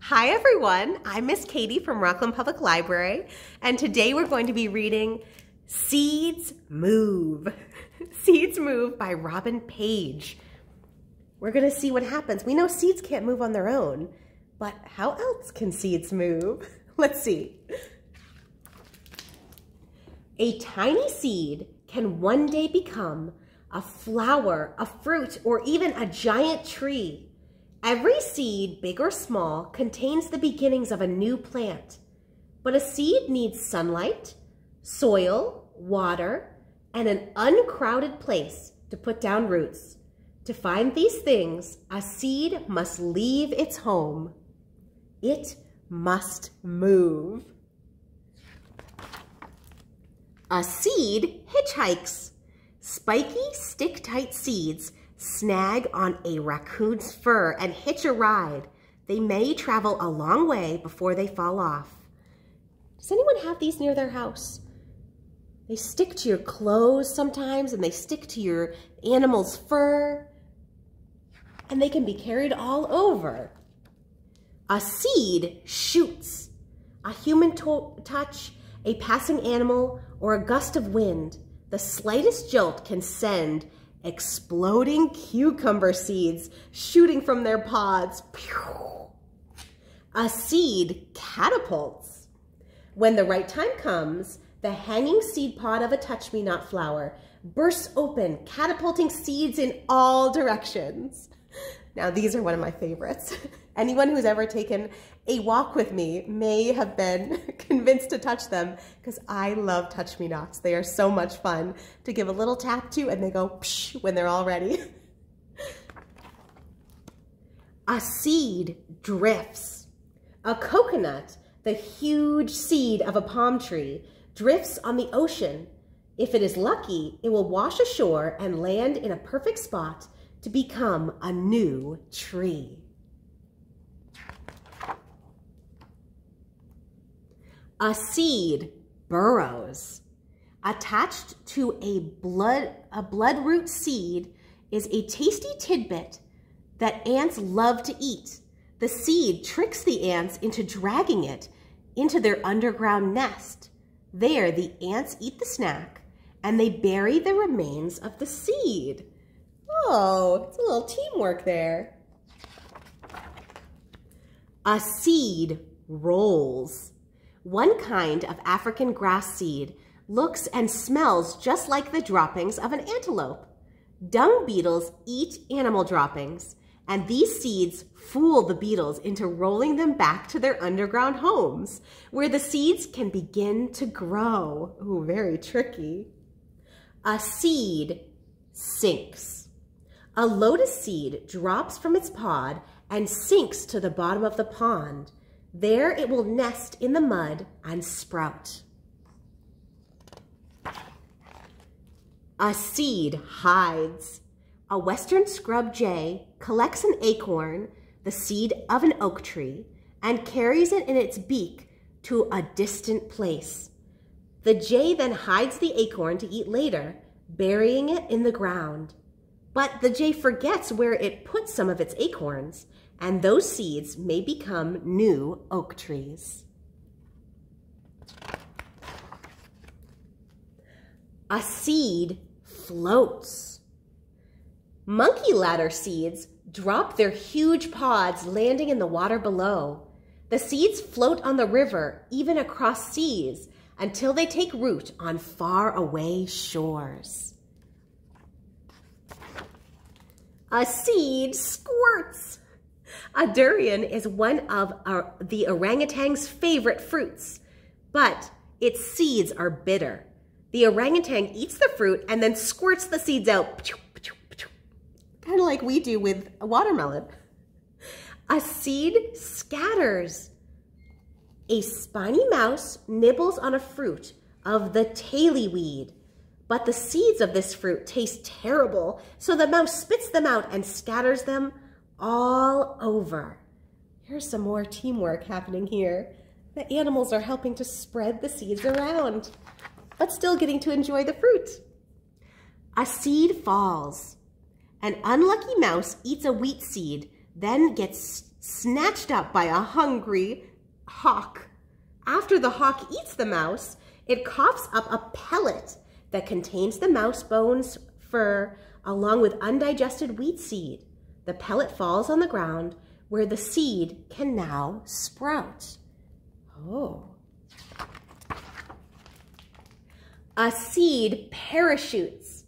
Hi everyone, I'm Miss Katie from Rockland Public Library, and today we're going to be reading Seeds Move. Seeds Move by Robin Page. We're going to see what happens. We know seeds can't move on their own, but how else can seeds move? Let's see. A tiny seed can one day become a flower, a fruit, or even a giant tree. Every seed, big or small, contains the beginnings of a new plant. But a seed needs sunlight, soil, water, and an uncrowded place to put down roots. To find these things, a seed must leave its home. It must move. A seed hitchhikes. Spiky, stick-tight seeds snag on a raccoon's fur and hitch a ride. They may travel a long way before they fall off. Does anyone have these near their house? They stick to your clothes sometimes, and they stick to your animal's fur, and they can be carried all over. A seed shoots. A human touch, a passing animal, or a gust of wind. The slightest jolt can send exploding cucumber seeds shooting from their pods. A seed catapults. When the right time comes, the hanging seed pod of a touch-me-not flower bursts open, catapulting seeds in all directions. Now, these are one of my favorites. Anyone who's ever taken a walk with me may have been convinced to touch them because I love touch-me-nots. They are so much fun to give a little tap to, and they go psh when they're all ready. A seed drifts. A coconut, the huge seed of a palm tree, drifts on the ocean. If it is lucky, it will wash ashore and land in a perfect spot to become a new tree. A seed burrows. Attached to a bloodroot seed is a tasty tidbit that ants love to eat. The seed tricks the ants into dragging it into their underground nest. There, the ants eat the snack, and they bury the remains of the seed. Oh, it's a little teamwork there. A seed rolls. One kind of African grass seed looks and smells just like the droppings of an antelope. Dung beetles eat animal droppings, and these seeds fool the beetles into rolling them back to their underground homes, where the seeds can begin to grow. Ooh, very tricky. A seed sinks. A lotus seed drops from its pod and sinks to the bottom of the pond. There it will nest in the mud and sprout. A seed hides. A western scrub jay collects an acorn, the seed of an oak tree, and carries it in its beak to a distant place. The jay then hides the acorn to eat later, burying it in the ground. But the jay forgets where it put some of its acorns, and those seeds may become new oak trees. A seed floats. Monkey ladder seeds drop their huge pods, landing in the water below. The seeds float on the river, even across seas, until they take root on faraway shores. A seed squirts. A durian is one of the orangutan's favorite fruits, but its seeds are bitter. The orangutan eats the fruit and then squirts the seeds out, kind of like we do with a watermelon. A seed scatters. A spiny mouse nibbles on a fruit of the taily weed, but the seeds of this fruit taste terrible, so the mouse spits them out and scatters them all over. Here's some more teamwork happening here. The animals are helping to spread the seeds around, but still getting to enjoy the fruit. A seed falls. An unlucky mouse eats a wheat seed, then gets snatched up by a hungry hawk. After the hawk eats the mouse, it coughs up a pellet that contains the mouse bones, fur, along with undigested wheat seed. The pellet falls on the ground where the seed can now sprout. Oh. A seed parachutes.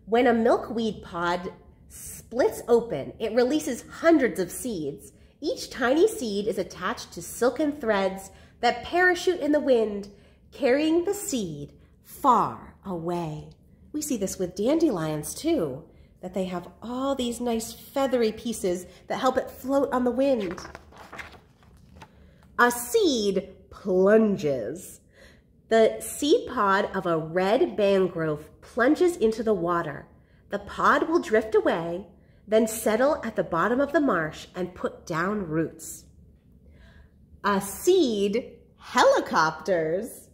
When a milkweed pod splits open, it releases hundreds of seeds. Each tiny seed is attached to silken threads that parachute in the wind, carrying the seed far away. We see this with dandelions too, that they have all these nice feathery pieces that help it float on the wind. A seed plunges. The seed pod of a red mangrove plunges into the water. The pod will drift away, then settle at the bottom of the marsh and put down roots. A seed helicopters.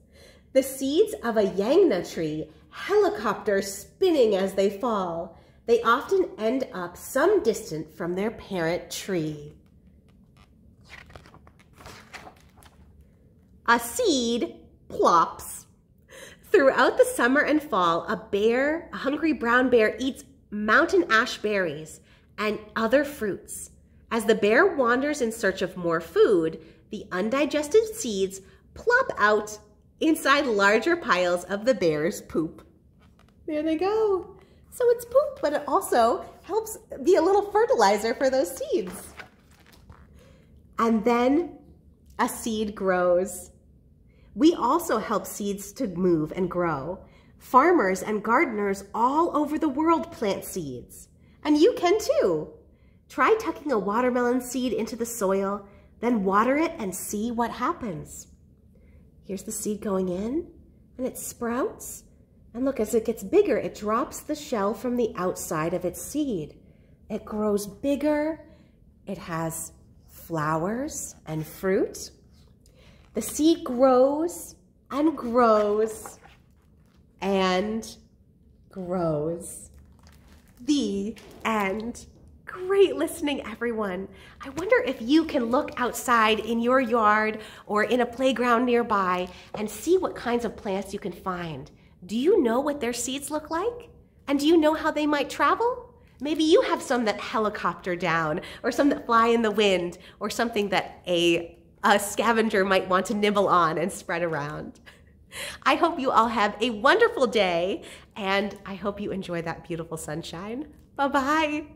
The seeds of a yangna tree helicopter spinning as they fall. They often end up some distant from their parent tree. A seed plops. Throughout the summer and fall, a hungry brown bear eats mountain ash berries and other fruits. As the bear wanders in search of more food, the undigested seeds plop out inside larger piles of the bear's poop. There they go. So it's poop, but it also helps be a little fertilizer for those seeds. And then a seed grows. We also help seeds to move and grow. Farmers and gardeners all over the world plant seeds. And you can too. Try tucking a watermelon seed into the soil, then water it and see what happens. Here's the seed going in, and it sprouts. And look, as it gets bigger, it drops the shell from the outside of its seed. It grows bigger. It has flowers and fruit. The seed grows and grows and grows. The end. Great listening, everyone. I wonder if you can look outside in your yard or in a playground nearby and see what kinds of plants you can find. Do you know what their seeds look like? And do you know how they might travel? Maybe you have some that helicopter down, or some that fly in the wind, or something that a scavenger might want to nibble on and spread around. I hope you all have a wonderful day, and I hope you enjoy that beautiful sunshine. Bye-bye.